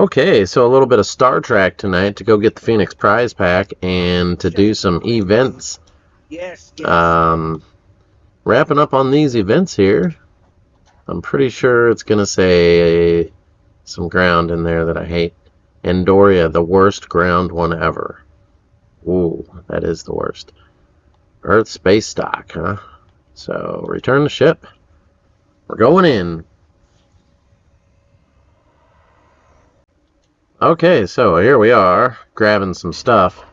Okay, so a little bit of Star Trek tonight to go get the Phoenix Prize Pack and to do some events. Yes. Wrapping up on these events here. I'm pretty sure it's going to say some ground in there that I hate. Andoria, the worst ground one ever. Ooh, that is the worst. Earth space stock, huh? So, return the ship. We're going in. Okay, so here we are, grabbing some stuff.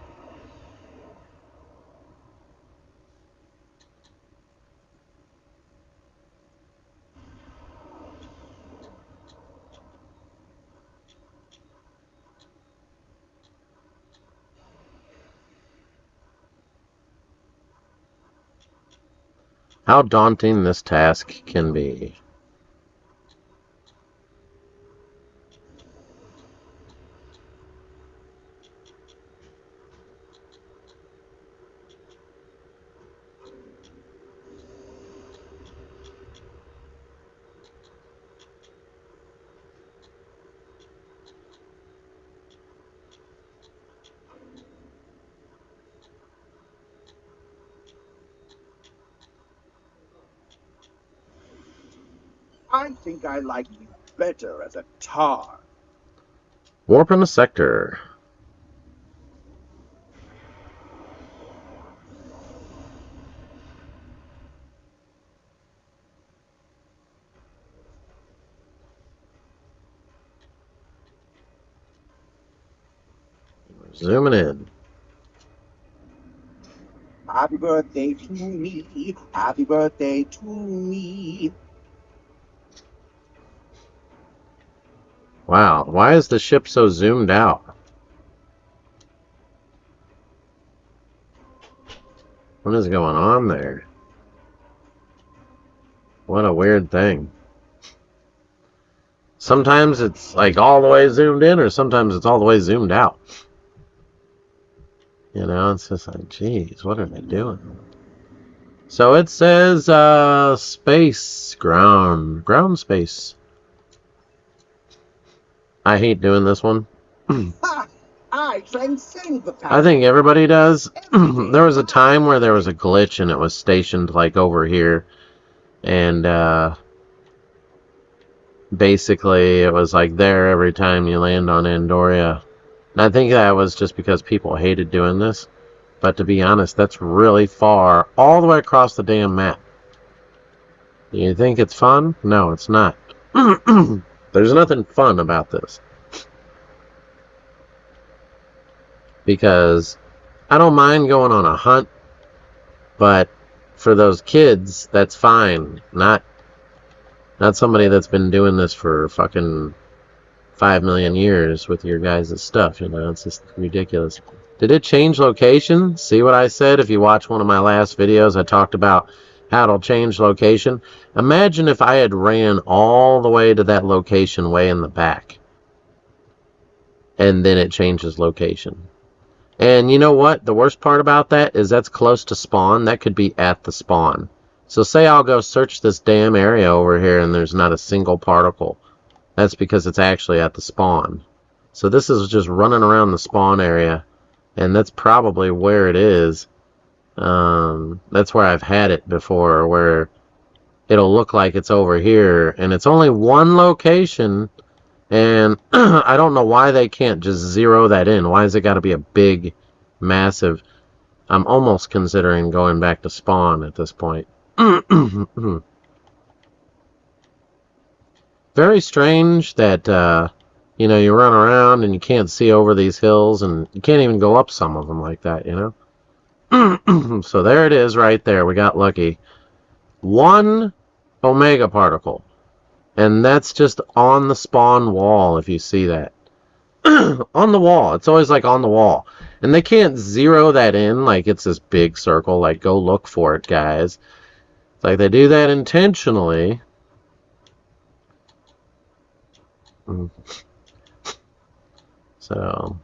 How daunting this task can be. I think I like you better as a tar. Warp in the sector. Zooming in. Happy birthday to me. Happy birthday to me. Wow, why is the ship so zoomed out? What is going on there? What a weird thing. Sometimes it's like all the way zoomed in, or sometimes it's all the way zoomed out. You know, it's just like, geez, what are they doing? So it says space, ground space. I hate doing this one. Ha! I transcend the I past. think everybody does. Everything. There was a time where there was a glitch and it was stationed like over here. And basically it was like there every time you land on Andoria. And I think that was just because people hated doing this. But to be honest, that's really far, all the way across the damn map. You think it's fun? No, it's not. There's nothing fun about this. Because I don't mind going on a hunt, but for those kids, that's fine. Not somebody that's been doing this for fucking 5 million years with your guys' stuff, you know, it's just ridiculous. Did it change location? See what I said? If you watch one of my last videos, I talked about how it'll change location. Imagine if I had ran all the way to that location way in the back. And then it changes location. And you know what? The worst part about that is that's close to spawn. That could be at the spawn. So say I'll go search this damn area over here and there's not a single particle. That's because it's actually at the spawn. So this is just running around the spawn area, and that's probably where it is. That's where I've had it before, where it'll look like it's over here, and it's only one location, and I don't know why they can't just zero that in. Why has it got to be a big, massive... I'm almost considering going back to spawn at this point. Very strange that you know, you run around and you can't see over these hills, and you can't even go up some of them like that, you know. So there it is right there. We got lucky. One omega particle, and that's just on the spawn wall. If you see that on the wall, it's always like on the wall, and they can't zero that in like it's this big circle. Like, go look for it, guys. It's like they do that intentionally. So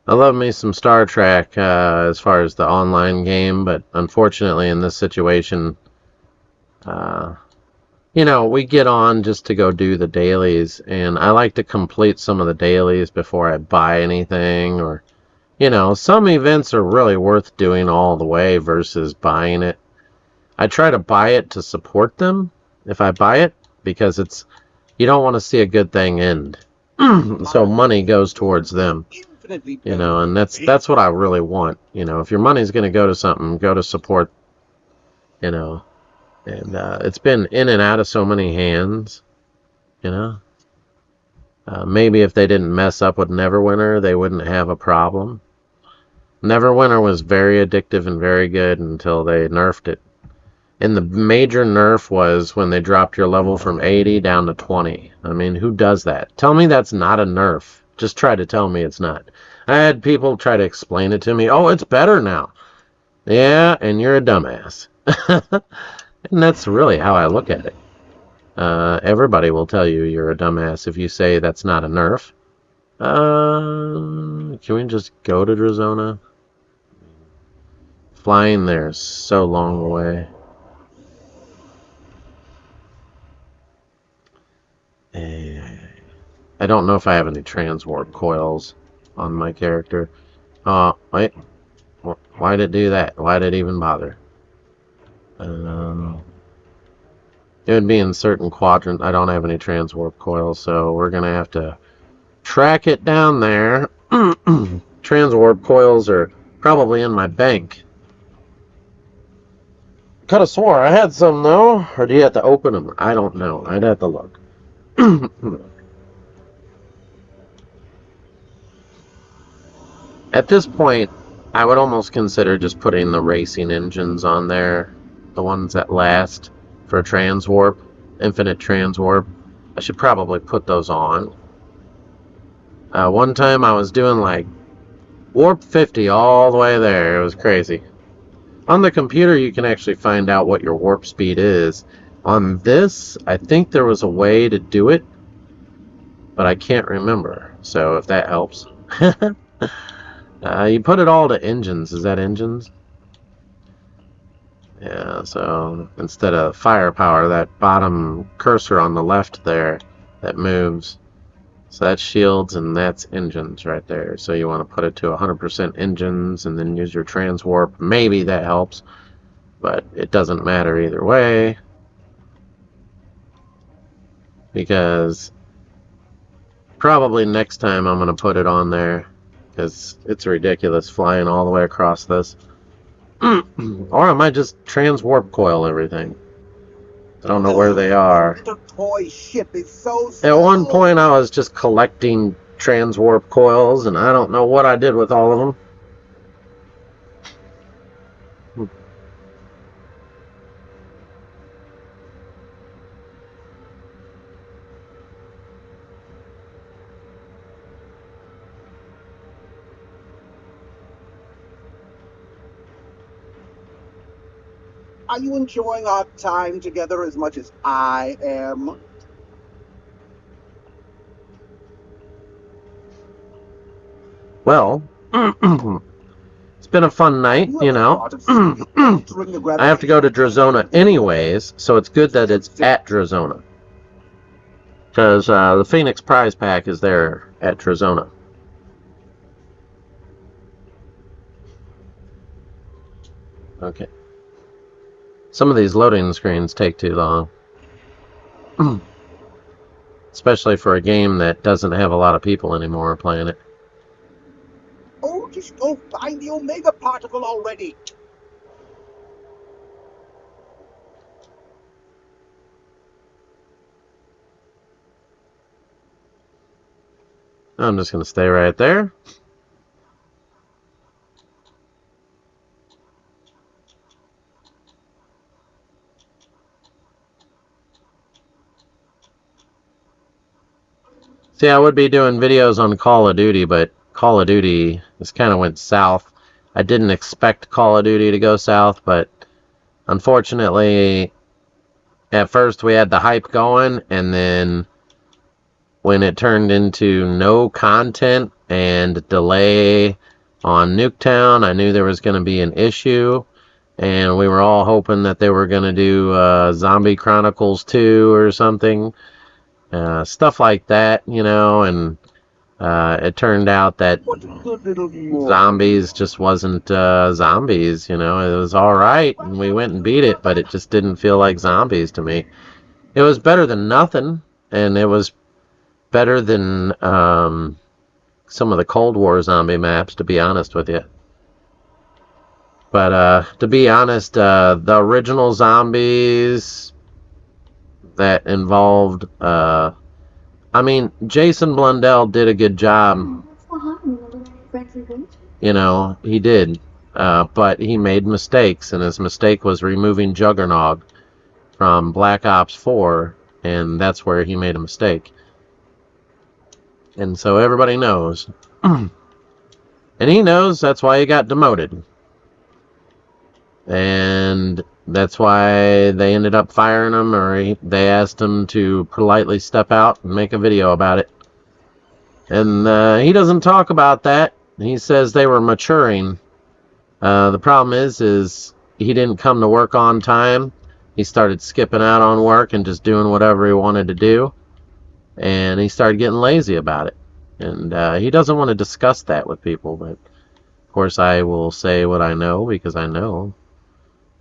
I love me some Star Trek as far as the online game, but unfortunately in this situation, you know, we get on just to go do the dailies, and I like to complete some of the dailies before I buy anything, or, you know, some events are really worth doing all the way versus buying it. I try to buy it to support them if I buy it, because it's, you don't want to see a good thing end. So money goes towards them, you know, and that's what I really want. You know, if your money's going to go to something, go to support, you know. And it's been in and out of so many hands, you know. Maybe if they didn't mess up with Neverwinter, they wouldn't have a problem. Neverwinter was very addictive and very good until they nerfed it. And the major nerf was when they dropped your level from 80 down to 20. I mean, who does that? Tell me that's not a nerf. Just try to tell me it's not. I had people try to explain it to me. Oh, it's better now. Yeah, and you're a dumbass. And that's really how I look at it. Everybody will tell you you're a dumbass if you say that's not a nerf. Can we just go to Drazona? Flying there is so long away. I don't know if I have any transwarp coils on my character. Wait. Why did it do that? Why did it even bother? It would be in certain quadrants. I don't have any transwarp coils, so we're going to have to track it down there. Transwarp coils are probably in my bank. Could have swore I had some, though. Or do you have to open them? I don't know. I'd have to look. At this point, I would almost consider just putting the racing engines on there. The ones that last for transwarp, infinite transwarp. I should probably put those on. One time I was doing like warp 50 all the way there. It was crazy. On the computer you can actually find out what your warp speed is. On this, I think there was a way to do it, but I can't remember. So if that helps. You put it all to engines. Is that engines? Yeah, so instead of firepower, that bottom cursor on the left there, that moves. So that's shields and that's engines right there. So you want to put it to 100% engines and then use your transwarp. Maybe that helps, but it doesn't matter either way. Because probably next time I'm going to put it on there, because it's ridiculous flying all the way across this. Or I might just transwarp coil everything. I don't know where they are. The toy ship is so At one point I was just collecting transwarp coils, and I don't know what I did with all of them. Are you enjoying our time together as much as I am? Well, it's been a fun night, you know. I have to go to Drazona anyways, so it's good that it's at Drazona. Because the Phoenix prize pack is there at Drazona. Okay. Some of these loading screens take too long. Especially for a game that doesn't have a lot of people anymore playing it. Oh, just go find the Omega particle already. I'm just going to stay right there. See, I would be doing videos on Call of Duty, but Call of Duty just kind of went south. I didn't expect Call of Duty to go south, but unfortunately, at first we had the hype going, and then when it turned into no content and delay on Nuketown. I knew there was going to be an issue, and we were all hoping that they were going to do Zombie Chronicles 2 or something, stuff like that, you know, and it turned out that What a good little boy. Zombies just wasn't Zombies, you know. It was alright, and we went and beat it, but it just didn't feel like Zombies to me. It was better than nothing, and it was better than some of the Cold War zombie maps, to be honest with you. But to be honest, the original Zombies that involved, I mean, Jason Blundell did a good job. You know, he did. But he made mistakes, and his mistake was removing Juggernog from Black Ops 4, and that's where he made a mistake. And so everybody knows. And he knows, that's why he got demoted. And that's why they ended up firing him, or they asked him to politely step out and make a video about it. And he doesn't talk about that. He says they were maturing. The problem is he didn't come to work on time. He started skipping out on work and just doing whatever he wanted to do. And he started getting lazy about it. And he doesn't want to discuss that with people. But, of course, I will say what I know because I know.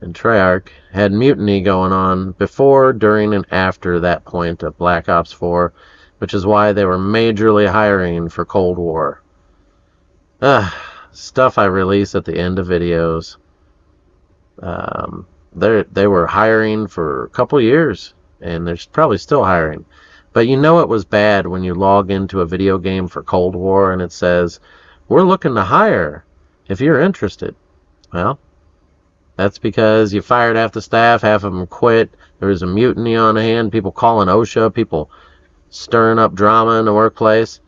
And Treyarch had mutiny going on before, during, and after that point of Black Ops 4, which is why they were majorly hiring for Cold War. Stuff I release at the end of videos. They were hiring for a couple years, and they're probably still hiring. But you know it was bad when you log into a video game for Cold War and it says, "We're looking to hire if you're interested." Well, that's because you fired half the staff, half of them quit. There was a mutiny on hand, people calling OSHA, people stirring up drama in the workplace.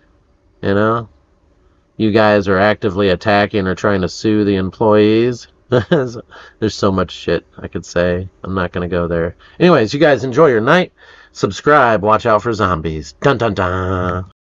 You know, you guys are actively attacking or trying to sue the employees. There's so much shit I could say. I'm not going to go there. Anyways, you guys enjoy your night. Subscribe. Watch out for zombies. Dun dun dun.